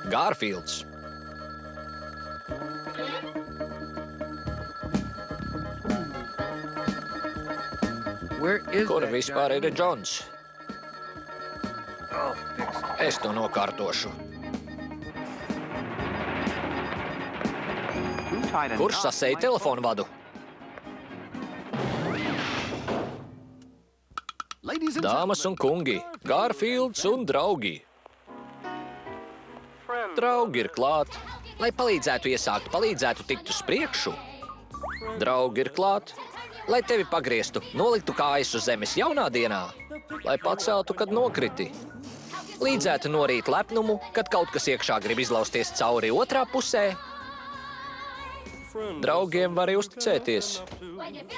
Garfields. Kur vispār ir Džons? Es to nokārtošu. Kurš sasēja telefonu vadu? Dāmas un kungi, Garfields un draugi. Draugi ir klāt, lai palīdzētu iesākt, palīdzētu tikt uz priekšu. Draugi ir klāt, lai tevi pagrieztu, noliktu kājas uz zemes jaunā dienā, lai paceltu, kad nokriti. Līdzētu norīt lepnumu, kad kaut kas iekšā grib izlausties cauri otrā pusē. Draugiem vari uzticēties,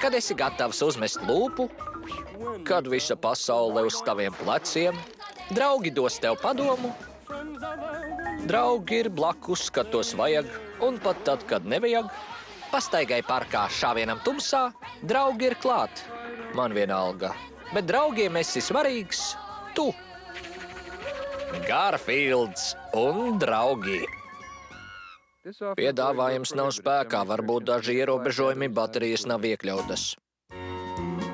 kad esi gatavs uzmest lūpu, kad visa pasaule uz taviem pleciem. Draugi dos tev padomu. Draugi ir blakus, kad tos vajag, un pat tad, kad nevajag. Pastaigai parkā šāvienam tumsā, draugi ir klāt. Man vienalga, bet draugiem esi svarīgs tu. Garfields un draugi. Piedāvājums nav spēkā, varbūt daži ierobežojumi, baterijas nav iekļautas.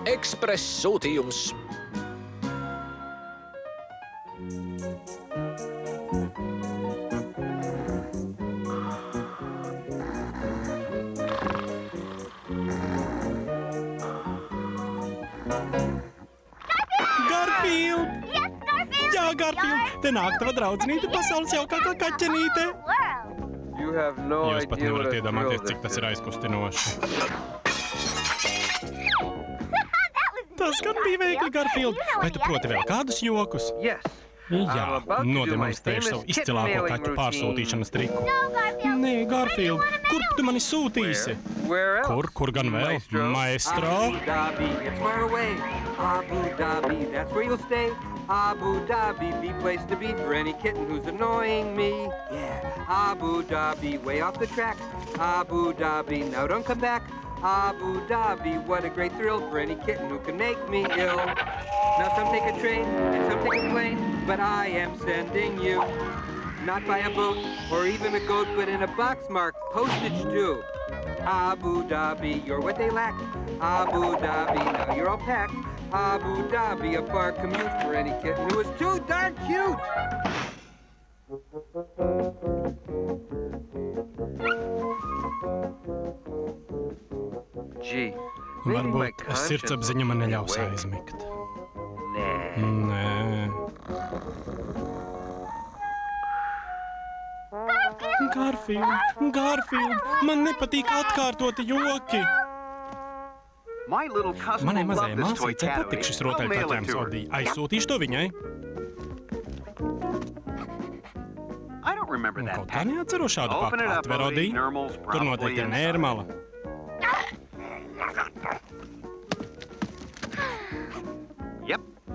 Ekspress sūtījums. Garfield! Jā, Garfield! Te nāk tava draudzenīte, pasaules jaukākā kaķenīte! Jūs pat nevarat iedomāties, cik tas ir aizkustinoši. Tas gan bija veikli, Garfield. Vai tu proti vēl kādus jokus? Jā, nodemonstrēšu savu izcilāko kaķu pārsūtīšanas triku. Nē, Garfield, kur tu mani sūtīsi? Kur gan vēl? Maestro? Abu Dhabi, that's where you'll stay. Abu Dhabi, the place to be for any kitten who's annoying me. Yeah, Abu Dhabi, way off the track. Abu Dhabi, now don't come back. Abu Dhabi, what a great thrill for any kitten who can make me ill. Now some take a train and some take a plane, but I am sending you. Not by a boat or even a goat, but in a box marked postage due. Abu Dhabi, you're what they lack. Abu Dhabi, now you're all packed. Abu Dhabi, a far commute for any kitten who is too darn cute. Gee, varbūt sirdsapziņa man neļaus aizmigt. Nē. Garfield, man nepatīk atkārtoti joki. Manai mazajai māsīcei patīk šis rotaļpaķēns Odī. Aizsūtīšu to viņai. Kaut kā neatceru šādu paku. Atver Odī. Tur noteikti ir nērmala.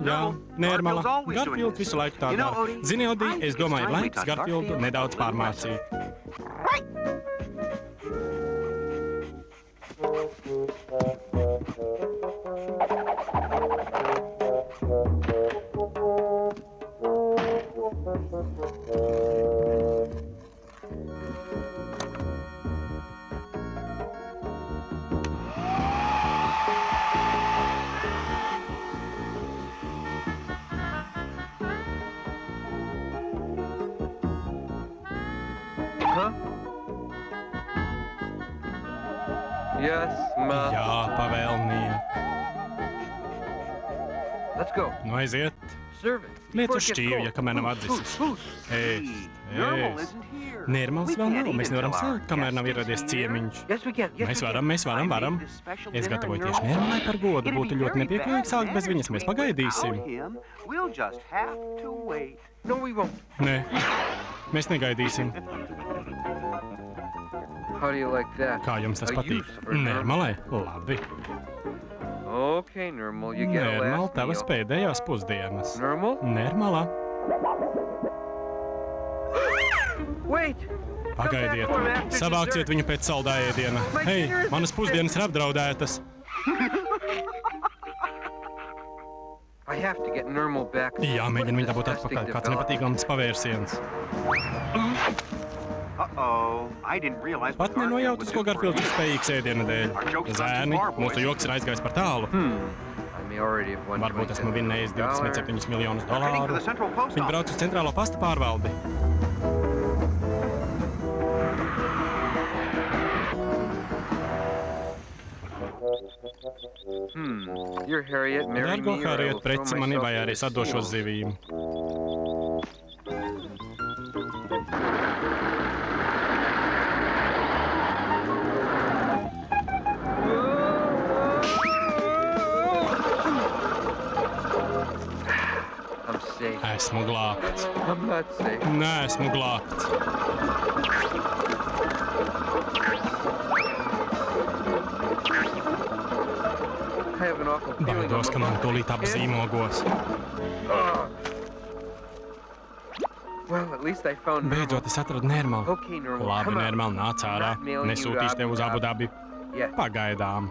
Jā, nērmala. Garfield visu laiku tā dara. Zini, Odī, es domāju, laiks Garfieldu nedaudz pārmācīt. Jā, pavēlniek. Nu aiziet. Liec uz šķīvja, kamēr nav atdzisis. Ēst. Nērmals vēl nav. Mēs nevaram sākt, kamēr nav ieradies ciemiņš. Mēs varam. Es gatavoju tieši nērmalai par godu. Būtu ļoti nepieklājīgi sākt bez viņas. Mēs pagaidīsim. Nē, mēs negaidīsim. Kā jums tas patīk? Nērmalai? Labi. Nērmal, tavas pēdējās pusdienas. Nērmalā. Pagaidiet, savāciet viņu pēc saldā ēdiena. Hei, manas pusdienas ir apdraudētas. I have to get Nermal back. Jāmēģina viņu dabūt atpakaļ. Kāds nepatīkams pavērsiens. Pat nenojautas, ko Garfields ir spējīgs ēdiena dēļ. Zēni, mūsu joks ir aizgājis par tālu. Varbūt esmu vinnējis $27 miljonus. Viņi brauc uz centrālo pasta pārvaldi. Dargo Harriet, preci mani vai arī sadošos zivīm. Esmu glābts. Neesmu glābts. Baidos, ka man tūlīt apzīmogos. Beidzot, es atradu Nermalu. Labi, Nermal, nāc ārā. Nesūtīšu tev uz Abu Dabi. Pagaidām.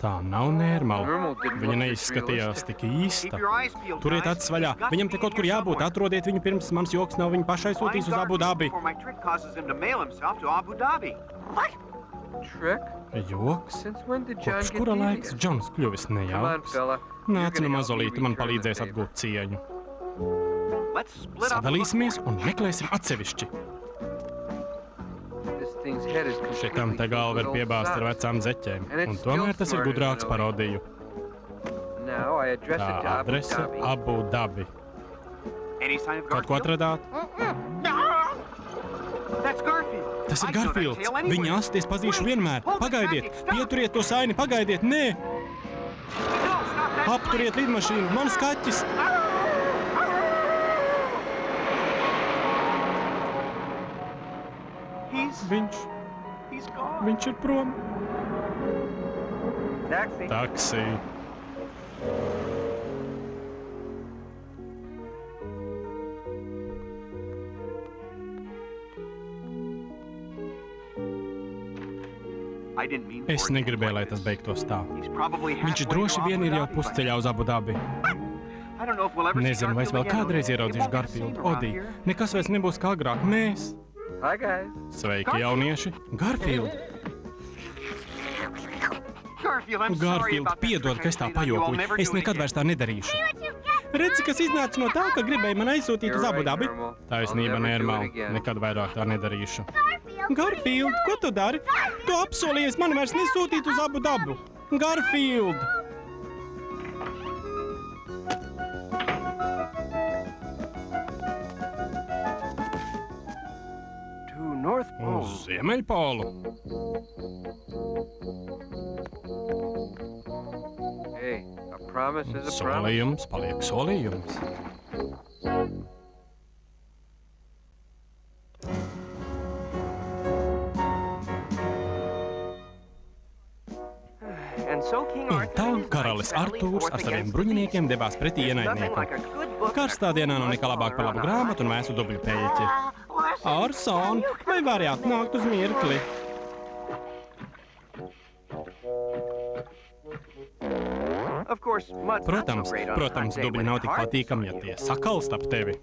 Tā nav Nermala. Viņa neizskatījās tik īsta. Turiet acis vaļā. Viņam te kaut kur jābūt. Atrodiet viņu pirms mans joks nav viņu pašai sūtījis uz Abu Dabi. Joks? Kopš kura laiks Džons kļuvis nejauks? Nāc, nu mazolīti, man palīdzēs atgūt cieņu. Sadalīsimies un meklēsim atsevišķi. Šitam te galva ir piebāzta ar vecām zeķēm, un tomēr tas ir gudrāks par Odiju. Tā adrese Abu Dabi. Kaut ko atradāt? Tas ir Garfields. Viņa asties pazīšu vienmēr. Pagaidiet, pieturiet to saini, pagaidiet, nē! Apturiet lidmašīnu, mans kaķis! Viņš ir prom. Taksī. Es negribēju, lai tas beigtos tā. Viņš droši vien ir jau pusceļā uz Abu Dabi. Nezinu, vai es vēl kādreiz ieraudzīšu Garfieldu. Odī, nekas vairs nebūs kā agrāk. Mēs. Sveiki, jaunieši! Garfield! Garfield, piedod, ka es tā pajokoju. Es nekad vairs tā nedarīšu. Redzi, kas iznāca no tā, ka gribēji man aizsūtīt uz Abu Dabi? Taisnība, Nermal. Nekad vairāk tā nedarīšu. Garfield, ko tu dari? Tu apsolījies mani vairs nesūtīt uz Abu Dabu. Garfield! Uz Ziemeļpolu. Solījums paliek solījums. Un tā karalis Artūrs ar saviem bruņiniekiem devās pretī ienaidniekam. Karstā dienā nav nekā labāk par labu grāmatu un mēsu dubļu pēķi. Arson, vai vari atnākt uz mirkli? Protams, dubļi nav tik patīkami, ja tie sakalst ap tevi.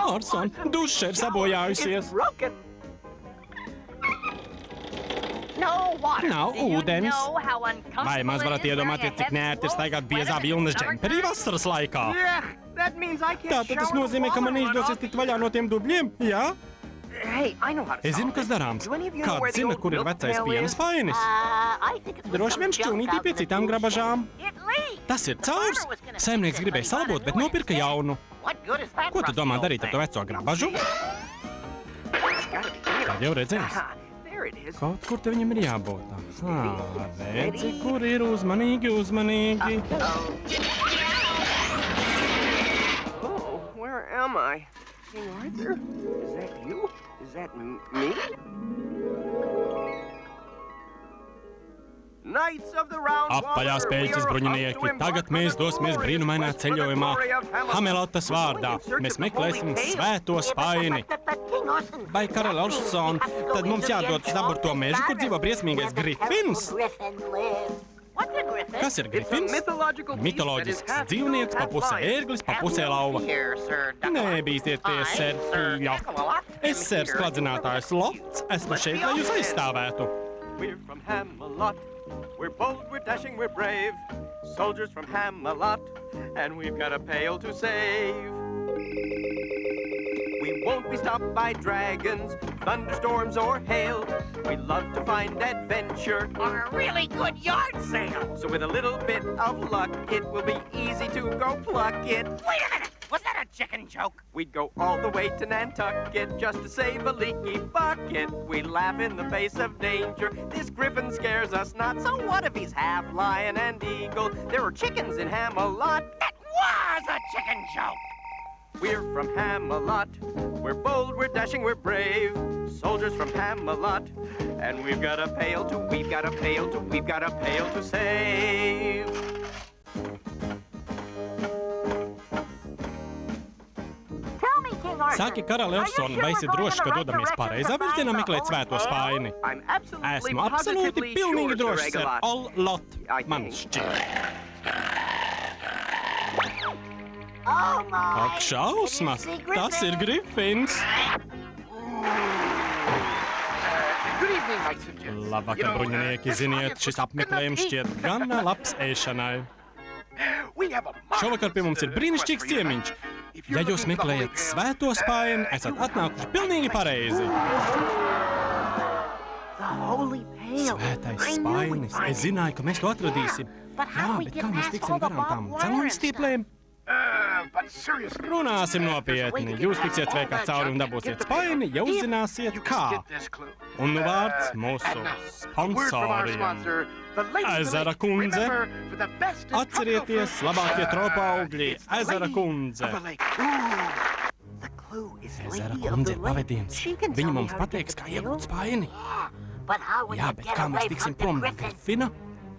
Arson, duša ir sabojājusies. Nav ūdens. Vai maz varat iedomāties, cik neērti ir staigāt biezā vilnas džemperī vasaras laikā? Tātad tas nozīmē, ka man izdosies tikt vaļā no tiem dubļiem, jā? Es zinu, kas darāms. Kāds zina, kur ir vecais piena spainis? Droši vien šķūnītī pie citām grabažām. Tas ir caurs. Saimnieks gribēja salabot, bet nopirka jaunu. Ko tu domā darīt ar to veco grabažu? Tad jau redzēs. Kaut kur te viņam ir jābūt. Redzi, kur ir uzmanīgi, uzmanīgi. Where am I? King Arthur? Is that you? Is that me? Apaļās peļķes bruņinieki, tagad mēs dosimies brīnumainā ceļojumā Hamelotas vārdā. Mēs meklēsim svēto spaini. Vai karali Orsona, tad mums jādod uz aburto mežu, kur dzīvo briesmīgais grifins? Kas ir grifins? Mitoloģisks dzīvnieks, pa pusē ērglis, pa pusē lauva. Nebīsties, ser Pļot. Es, sers kladzinātājs Lots, esmu šeit, lai jūs aizstāvētu. We're from Hamelot. We're bold, we're dashing, we're brave. Soldiers from Hamelot, and we've got a pail to save. We won't be stopped by dragons, thunderstorms, or hail. We love to find adventure Or a really good yard sale. so with a little bit of luck, it will be easy to go pluck it. Wait a minute. Was that a chicken joke? We'd go all the way to Nantucket just to save a leaky bucket. We laugh in the face of danger. This griffin scares us not. So what if he's half lion and eagle? There are chickens in Hamelot. That was a chicken joke. We're from Hamelot. We're bold, we're dashing, we're brave. Soldiers from Hamelot. And we've got a pail to, we've got a pail to, we've got a pail to save. Saki, karali Orsona, vai esi drošs, ka dodamies pareizā virzienā meklēt svēto spaini? Esmu absolūti pilnīgi drošs, ser Lot, man šķiet. Ak, šausmas! Tas ir grifins! Labvakar, bruņinieki, ziniet, šis apmeklējums šķiet gan labs ēšanai. Šovakar pie mums ir brīnišķīgs ciemiņš. Ja jūs meklējat svēto spaini, esat atnākuši pilnīgi pareizi. Svētais spainis. Es zināju, ka mēs to atradīsim. Jā, bet kā mēs tiksim garām tām dzeloņstieplēm? Runāsim nopietni. Jūs tiksiet sveikā cauri un dabūsiet spaini, ja uzzināsiet kā. Un nu vārds mūsu sponsoriem. Ezera kundze. Atcerieties, labākie tropa augļi. Ezera kundze. Ezera kundze ir pavadiens. Viņa mums pateiks, kā iegūt spaini. Jā, bet kā mēs tiksim prom no grifina?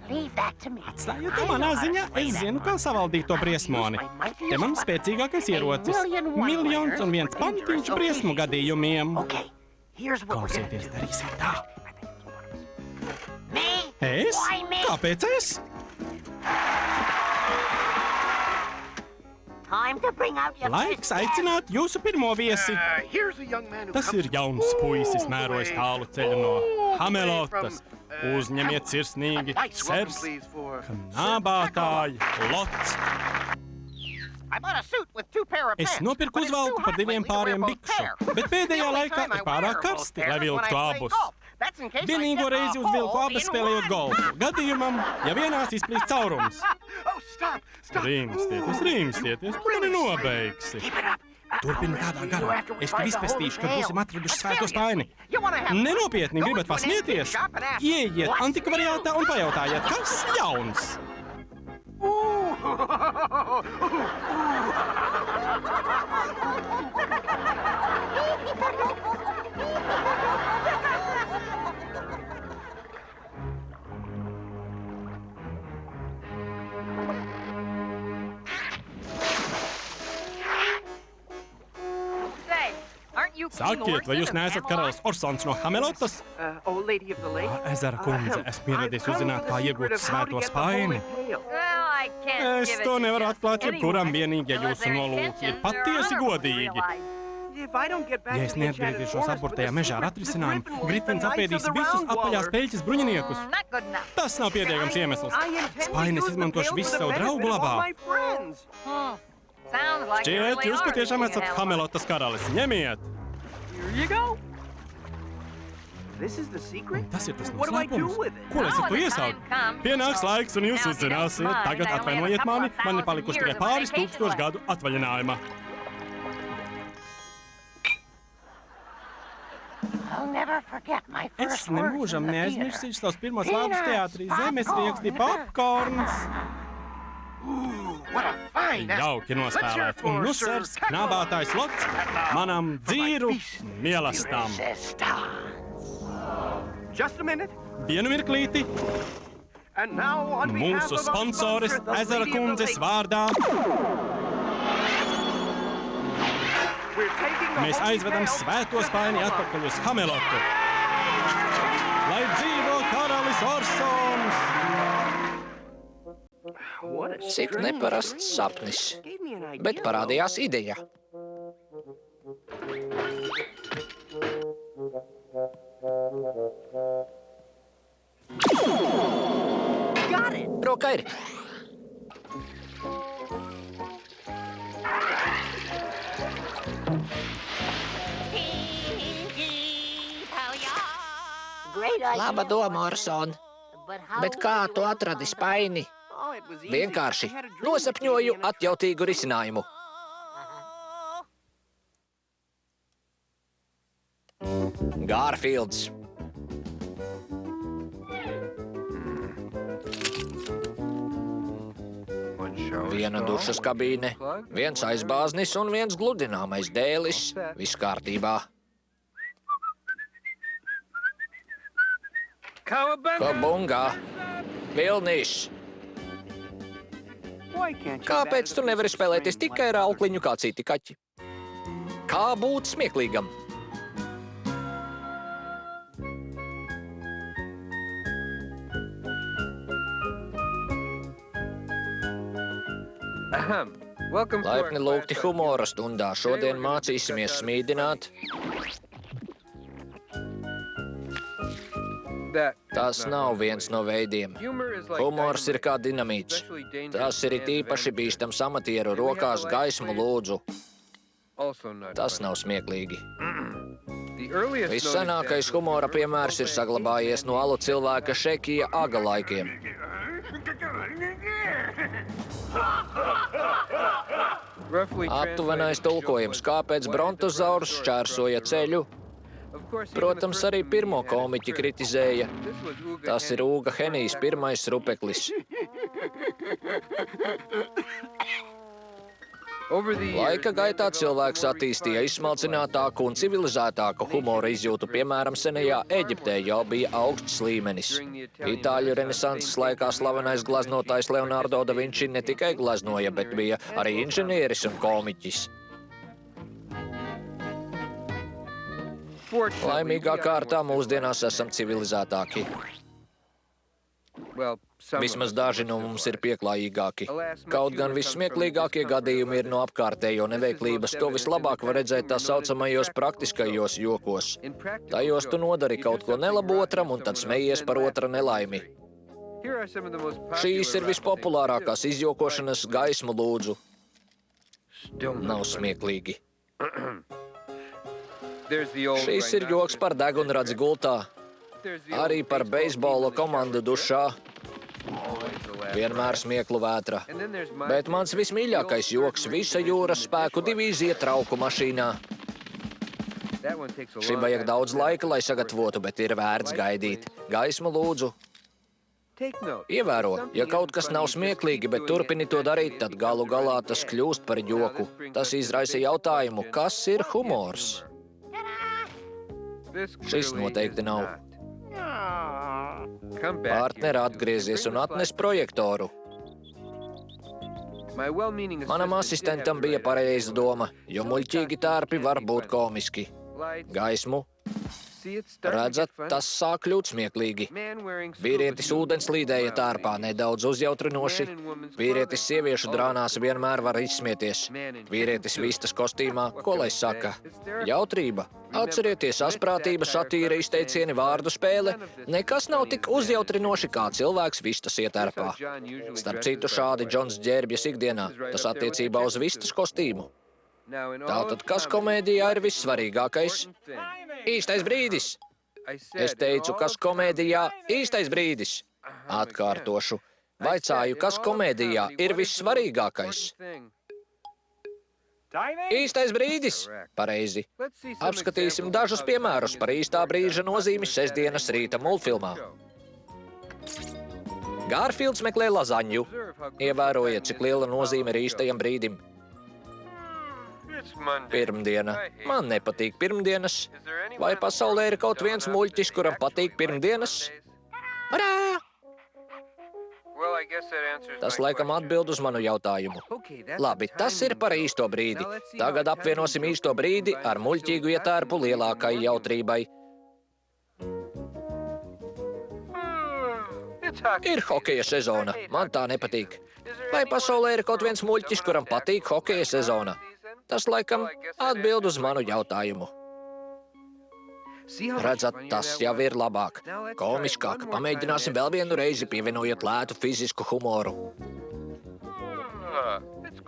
Atstājiet to manā ziņā, es zinu, kā savaldīt to briesmoni. Te man spēcīgākais ierocis. 1,1 pantiņš briesmu gadījumiem. Klausieties, darīsim tā. Es? Kāpēc es? Laiks aicināt jūsu pirmo viesi. Tas ir jauns puisis, mērojas tālu ceļu no Hamelotas. Uzņemiet sirsnīgi, sers, knābātāji, Lots. Es nopirku uzvalku par 2 pāriem bikšu, bet pēdējā laikā ir pārāk karsti, lai vilktu abus. Vienīgo reizi uzvilku abas spēlējot golfu. Gadījumam, ja vienās izplīst caurums. Rīmstieties, tu mani nobeigsi. Turpini tādā garā. Es tev izpestīšu, kad būsim atraduši svēto spaini. Nenopietni, gribat pasmieties? Ieiet antikvariātā un pajautājiet, kas jauns? Sakiet, vai jūs neesat karalis Orsons no Hamelotas? Ezera kundze, esmu ieradies uzzināt, kā iegūt svēto spaini. Es to nevaru atklāt jebkuram vienīgi, ja jūsu nolūki ir patiesi godīgi. Ja es neatgriezīšos aburtajā mežā ar atrisinājumu, grifins apēdīs visus apaļās peļķes bruņiniekus. Tas nav pietiekams iemesls. Spainis izmantošu visu savu draugu labā. Šķiet, jūs patiešām esat Hamelotas karalis. Ņemiet! Tas ir tas noslēpums. Ko es ar to iesauku? Pienāks laiks, un jūs uzzināsiet. Tagad atvainojiet mani, man ir palikuši tikai pāris 1000 gadu atvaļinājuma. Es nemūžam neaizmirsīšu savus pirmos vārdus teātrī. Zemes rieksti popkorns. Jauki nospēlēts. Un nu, sers, knābātājs Lots, manam dzīru mīlestam. Vienu mirklīti. And now on behalf Mūsu of the sponsoris sponsor, the Ezera Lady of the kundzes Lake, vārdā we're taking the mēs Holy aizvedam Grail svēto to spaini Camelot. atpakaļ uz Hamelotu. Lai dzīvo karalis Orsons! What a Cik strange neparasts dream. sapnis. Gave me an idea, Bet parādījās ideja. Got it! Roka ir. Great idea. Laba doma, Orson. Bet kā tu atradi spaini? Oh, it was easy. Vienkārši I had a dream nosapņoju that gave me an atjautīgu risinājumu. Gārfīlds. Viena dušas kabīne, viens aizbāznis un viens gludināmais dēlis. Viss kārtībā. Kabungā! Vilnīšs! Why can't you Kāpēc bat tu it nevari with a spēlēties strange tikai ar light? aukliņu kā citi kaķi? Kā būt smieklīgam? Welcome to our Laipni lūgti class. humora stundā. Šodien mācīsimies smīdināt. Tas nav viens no veidiem. Humors ir kā dinamīts. Tas ir it īpaši bīstams amatieru rokās gaismu lūdzu. Tas nav smieklīgi. Vissenākais humora piemērs ir saglabājies no alu cilvēka Šekija Aga laikiem. Aptuvenais tulkojums, kāpēc brontozaurs šķērsoja ceļu. Protams, arī pirmo komiķi kritizēja. Tas ir Ūga Henijs pirmais rupeklis. Laika gaitā cilvēks attīstīja izsmalcinātāku un civilizētāku humora izjūtu, piemēram, senajā Eģiptē jau bija augsts līmenis. Itāļu renesanses laikā slavenais glaznotājs Leonardo da Vinci ne tikai glaznoja, bet bija arī inženieris un komiķis. Laimīgā kārtā mūsdienās esam civilizētāki. Vismaz daži no mums ir pieklājīgāki. Kaut gan vissmieklīgākie gadījumi ir no apkārtējo neveiklības, to vislabāk var redzēt tā saucamajos praktiskajos jokos. Tajos tu nodari kaut ko nelabu otram un tad smejies par otra nelaimi. Šīs ir vispopulārākās izjokošanas gaismu lūdzu. Nav smieklīgi. Šis ir joks par degunradzi gultā, arī par beisbola komandu dušā. Vienmēr smieklu vētra. Bet mans vismīļākais joks visa jūras spēku divīzija trauku mašīnā. Šim vajag daudz laika, lai sagatavotu, bet ir vērts gaidīt. Gaismu lūdzu. Ievēro, ja kaut kas nav smieklīgi, bet turpini to darīt, tad galu galā tas kļūst par joku. Tas izraisa jautājumu, kas ir humors? Šis noteikti nav. Partneri atgriezies un atnes projektoru. Manam asistentam bija pareiza doma, jo muļķīgi tērpi var būt komiski. Gaismu. Redzat, tas sāk kļūt smieklīgi. Vīrietis ūdens līdēja tērpā nedaudz uzjautrinoši. Vīrietis sieviešu drānās vienmēr var izsmieties. Vīrietis vistas kostīmā, ko lai saka? Jautrība. Atcerieties, asprātība, satīra, izteicieni, vārdu spēle. Nekas nav tik uzjautrinoši, kā cilvēks vistas ietērpā. Starp citu, šādi Džons ģērbjas ikdienā. Tas attiecībā uz vistas kostīmu. Tātad, kas komēdijā ir vissvarīgākais? Īstais brīdis! Es teicu, kas komēdijā īstais brīdis. Atkārtošu. Vaicāju, kas komēdijā ir vissvarīgākais? Īstais brīdis! Pareizi. Apskatīsim dažus piemērus par īstā brīža nozīmi sestdienas rīta multfilmā. Gārfīlds meklē lazaņu. Ievērojiet, cik liela nozīme ir īstajam brīdim. Pirmdiena. Man nepatīk pirmdienas. Vai pasaulē ir kaut viens muļķis, kuram patīk pirmdienas? Urā! Tas laikam atbild uz manu jautājumu. Labi, tas ir par īsto brīdi. Tagad apvienosim īsto brīdi ar muļķīgu ietērpu lielākai jautrībai. Ir hokeja sezona. Man tā nepatīk. Vai pasaulē ir kaut viens muļķis, kuram patīk hokeja sezona? Tas laikam atbild uz manu jautājumu. Redzat, tas jau ir labāk. Komiskāk. Pamēģināsim vēl vienu reizi, pievienojot lētu fizisku humoru.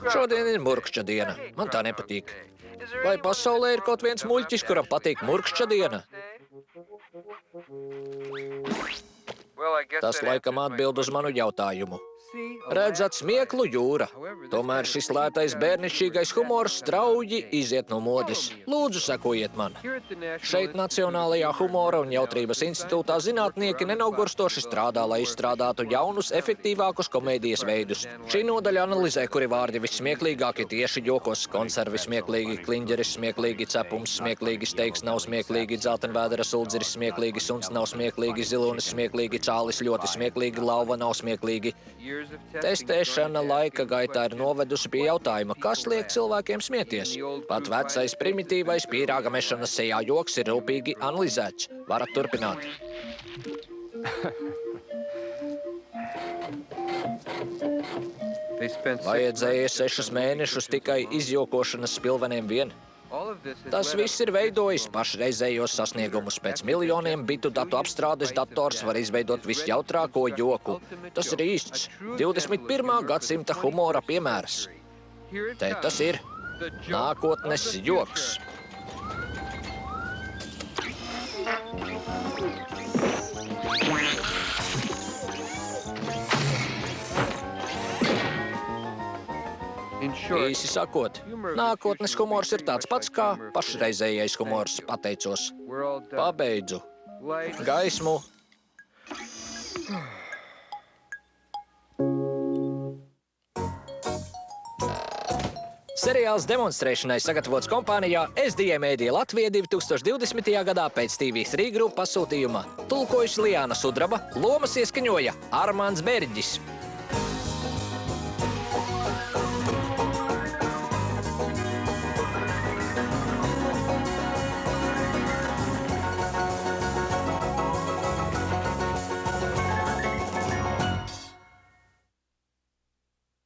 Šodien ir murkšķa diena. Man tā nepatīk. Vai pasaulē ir kaut viens muļķis, kuram patīk murkšķa diena? Tas laikam atbild uz manu jautājumu. Redzat, smieklu jūra. Tomēr šis lētais bērnišķīgais humors strauji iziet no modes. Lūdzu, sekojiet man. Šeit Nacionālajā humora un jautrības institūtā zinātnieki nenogurstoši strādā, lai izstrādātu jaunus, efektīvākus komēdijas veidus. Šī nodaļa analizē, kuri vārdi vissmieklīgākie tieši jokos. Konservi smieklīgi, kliņģeris smieklīgi, cepums smieklīgi, steiks nav smieklīgi, dzeltenvēdera suldzeris smieklīgi, suns nav smieklīgi, zilonis smieklīgi, čālis ļoti smieklīgi, lauva nav smieklīgi. Testēšana laika gaitā ir novedusi pie jautājuma, kas liek cilvēkiem smieties. Pat vecais primitīvais pīrāga mešanas sejā joks ir rūpīgi analizēts. Varat turpināt. Vajadzēja 6 mēnešus tikai izjokošanas spilveniem vien. Tas viss ir veidojis pašreizējos sasniegumus. Pēc miljoniem bitu datu apstrādes dators var izveidot visjautrāko joku. Tas ir īsts 21. gadsimta humora piemērs. Te tas ir nākotnes joks. Īsi sakot, nākotnes humors ir tāds pats kā pašreizējais humors, pateicos. Pabeidzu. Gaismu. Seriāls demonstrēšanai sagatavots kompānijā SDA Media Latvija 2020. gadā pēc TV3 grupu pasūtījuma. Tulkojusi Liāna Sudraba, lomas ieskaņoja Armāns Bērģis.